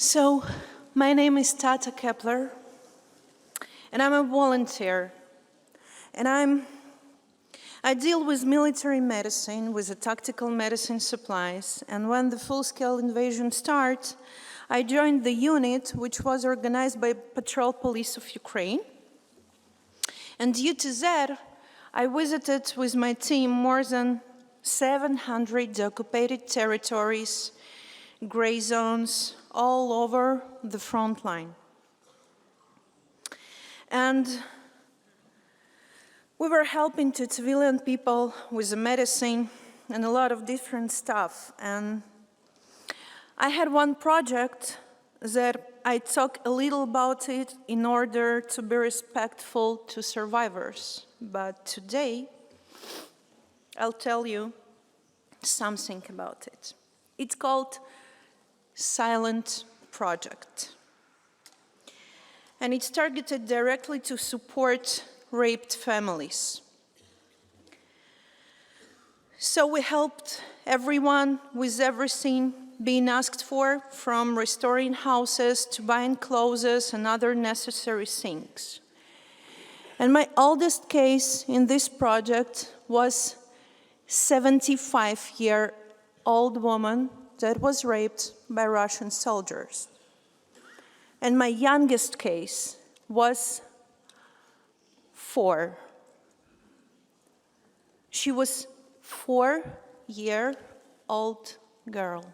So, my name is Tata Kepler, and I'm a volunteer. And I deal with military medicine, with the tactical medicine supplies. And when the full-scale invasion started, I joined the unit, which was organized by Patrol Police of Ukraine. And due to that, I visited with my team more than 700 occupied territories, gray zones, all over the front line. And we were helping to civilian people with the medicine and a lot of different stuff. And I had one project that I talk a little about it in order to be respectful to survivors. But today, I'll tell you something about it. It's called Silent Project. And it's targeted directly to support raped families. So we helped everyone with everything being asked for, from restoring houses to buying clothes and other necessary things. And my oldest case in this project was a 75-year-old woman that was raped by Russian soldiers. And my youngest case was 4. She was a 4-year-old girl.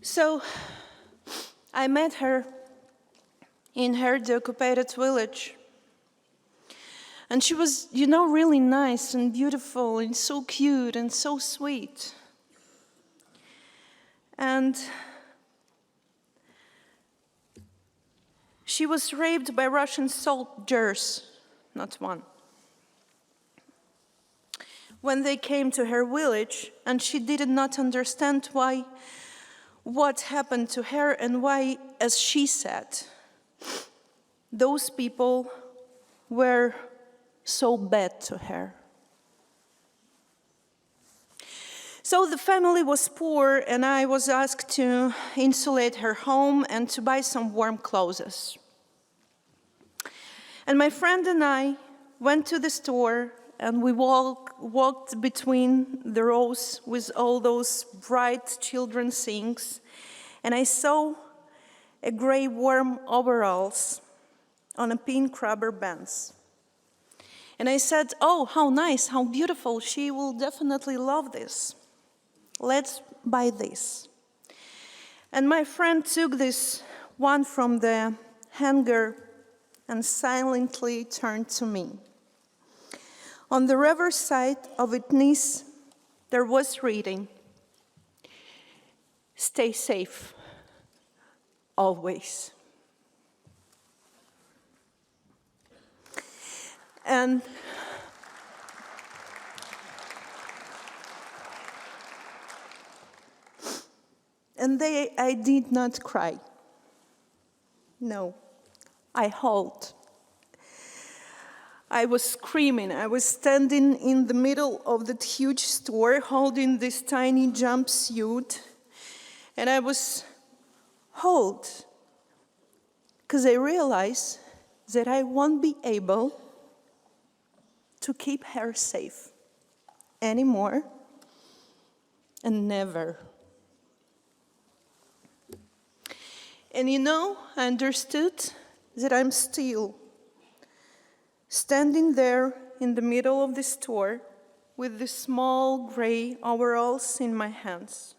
So I met her in her occupied village. And she was, really nice and beautiful and so cute and so sweet. And she was raped by Russian soldiers, not one. When they came to her village, and she did not understand what happened to her and why, as she said, those people were so bad to her. So the family was poor, and I was asked to insulate her home and to buy some warm clothes. And my friend and I went to the store, and we walked between the rows with all those bright children's things, and I saw a gray warm overalls on a pink rubber bands. And I said, "Oh, how nice, how beautiful, she will definitely love this. Let's buy this." And my friend took this one from the hanger and silently turned to me. On the reverse side of its knees, there was written, "Stay safe, always." And I did not cry. No, I howled. I was screaming. I was standing in the middle of that huge store holding this tiny jumpsuit, and I was howled because I realized that I won't be able to keep her safe anymore, and never. And I understood that I'm still standing there in the middle of the store with the small gray overalls in my hands.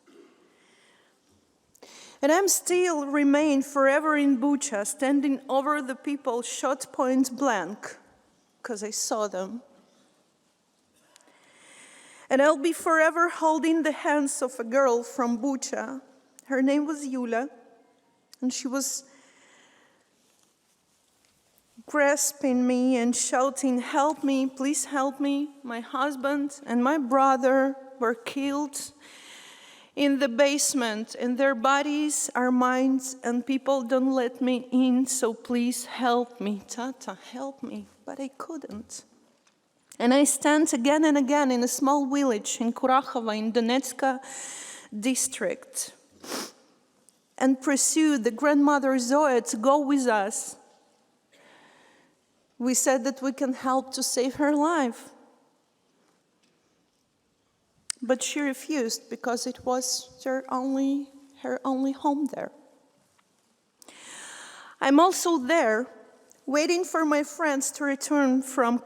And I'm still remain forever in Bucha, standing over the people shot point blank, because I saw them. And I'll be forever holding the hands of a girl from Bucha. Her name was Yulia, and she was grasping me and shouting, "Help me, please help me. My husband and my brother were killed in the basement, and their bodies are mine, and people don't let me in, so please help me. Tata, help me." But I couldn't. And I stand again and again in a small village in Kurakhova in Donetsk district and pursue the grandmother Zoya to go with us. We said that we can help to save her life. But she refused because it was her only home there. I'm also there, waiting for my friends to return from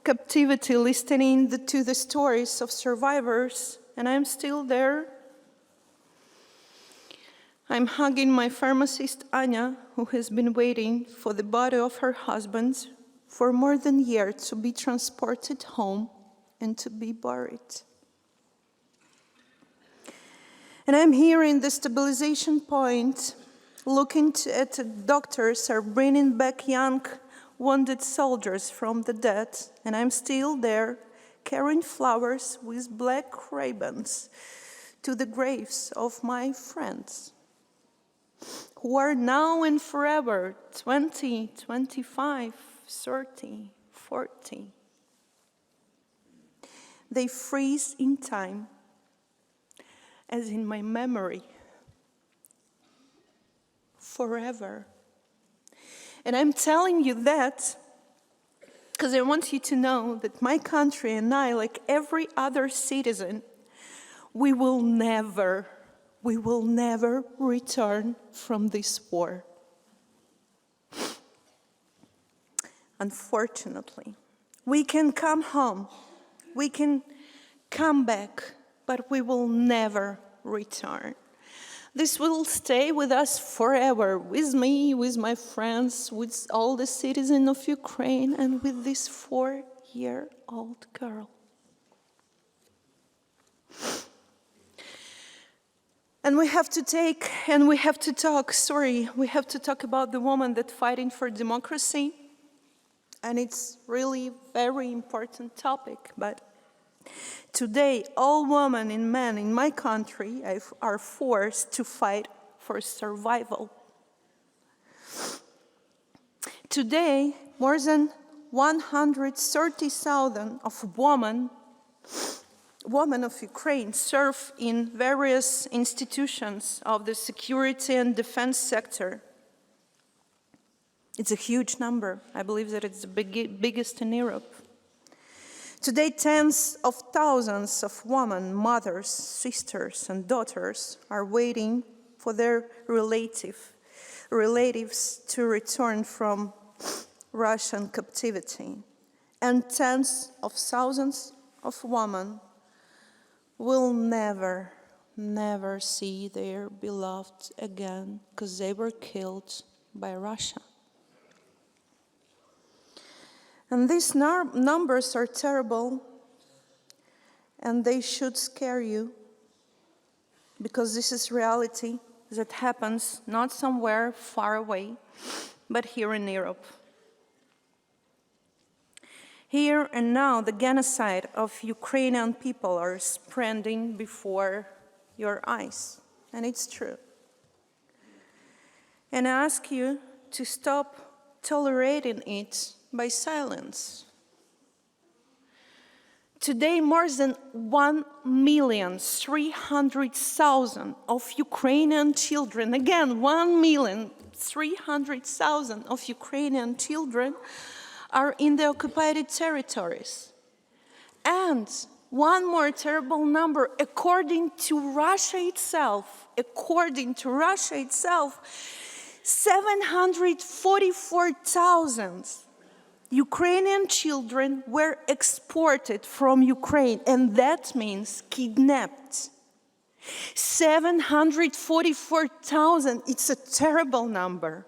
captivity, listening to the stories of survivors, and I'm still there. I'm hugging my pharmacist, Anya, who has been waiting for the body of her husband for more than a year to be transported home and to be buried. And I'm here in the stabilization point, looking at the doctors are bringing back young wounded soldiers from the dead, and I'm still there carrying flowers with black ribbons to the graves of my friends who are now and forever 20, 25, 30, 40. They freeze in time, as in my memory, forever. And I'm telling you that because I want you to know that my country and I, like every other citizen, we will never return from this war. Unfortunately, we can come home, we can come back, but we will never return. This will stay with us forever, with me, with my friends, with all the citizens of Ukraine, and with this 4-year-old girl. And we have to talk about the woman that's fighting for democracy. And it's really very important topic, but today, all women and men in my country are forced to fight for survival. Today, more than 130,000 of women of Ukraine serve in various institutions of the security and defense sector. It's a huge number. I believe that it's the biggest in Europe. Today, tens of thousands of women, mothers, sisters, and daughters are waiting for their relatives to return from Russian captivity. And tens of thousands of women will never see their beloved again because they were killed by Russia. And these numbers are terrible, and they should scare you, because this is reality that happens not somewhere far away, but here in Europe. Here and now, the genocide of Ukrainian people are spreading before your eyes, and it's true. And I ask you to stop tolerating it by silence. Today, more than 1,300,000 of Ukrainian children, again, 1,300,000 of Ukrainian children are in the occupied territories. And one more terrible number, according to Russia itself, 744,000 Ukrainian children were exported from Ukraine, and that means kidnapped. 744,000, it's a terrible number.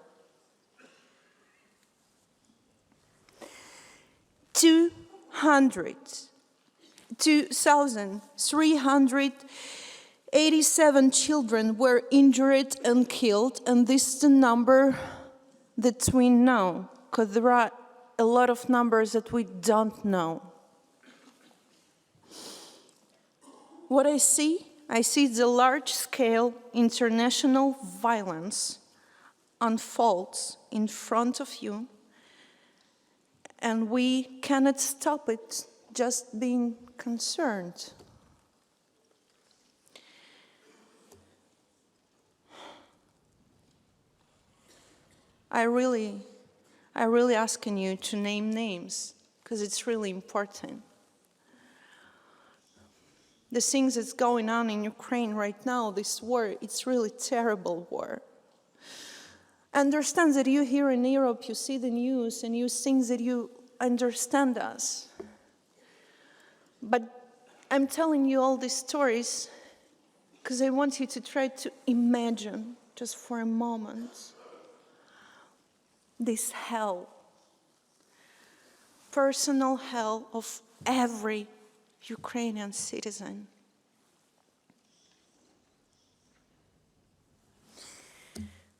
2,387 children were injured and killed, and this is the number that we know, because there are a lot of numbers that we don't know. What I see the large-scale international violence unfolds in front of you, and we cannot stop it just being concerned. I really asking you to name names, because it's really important. The things that's going on in Ukraine right now, this war, it's really terrible war. I understand that you here in Europe, you see the news and you think that you understand us. But I'm telling you all these stories because I want you to try to imagine, just for a moment, this hell, personal hell of every Ukrainian citizen.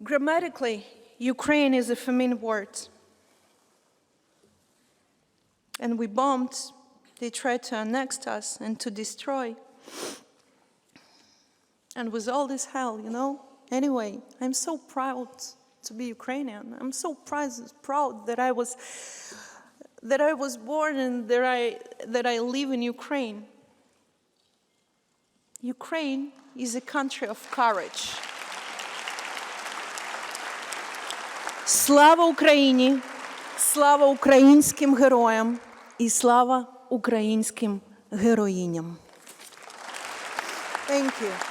Grammatically, Ukraine is a feminine word. And we bombed, they tried to annex us and to destroy. And with all this hell, you know? Anyway, I'm so proud to be Ukrainian. I'm so proud that I was born and that I live in Ukraine. Ukraine is a country of courage. Слава Україні! Слава українським героям! І слава українським героїням! Thank you.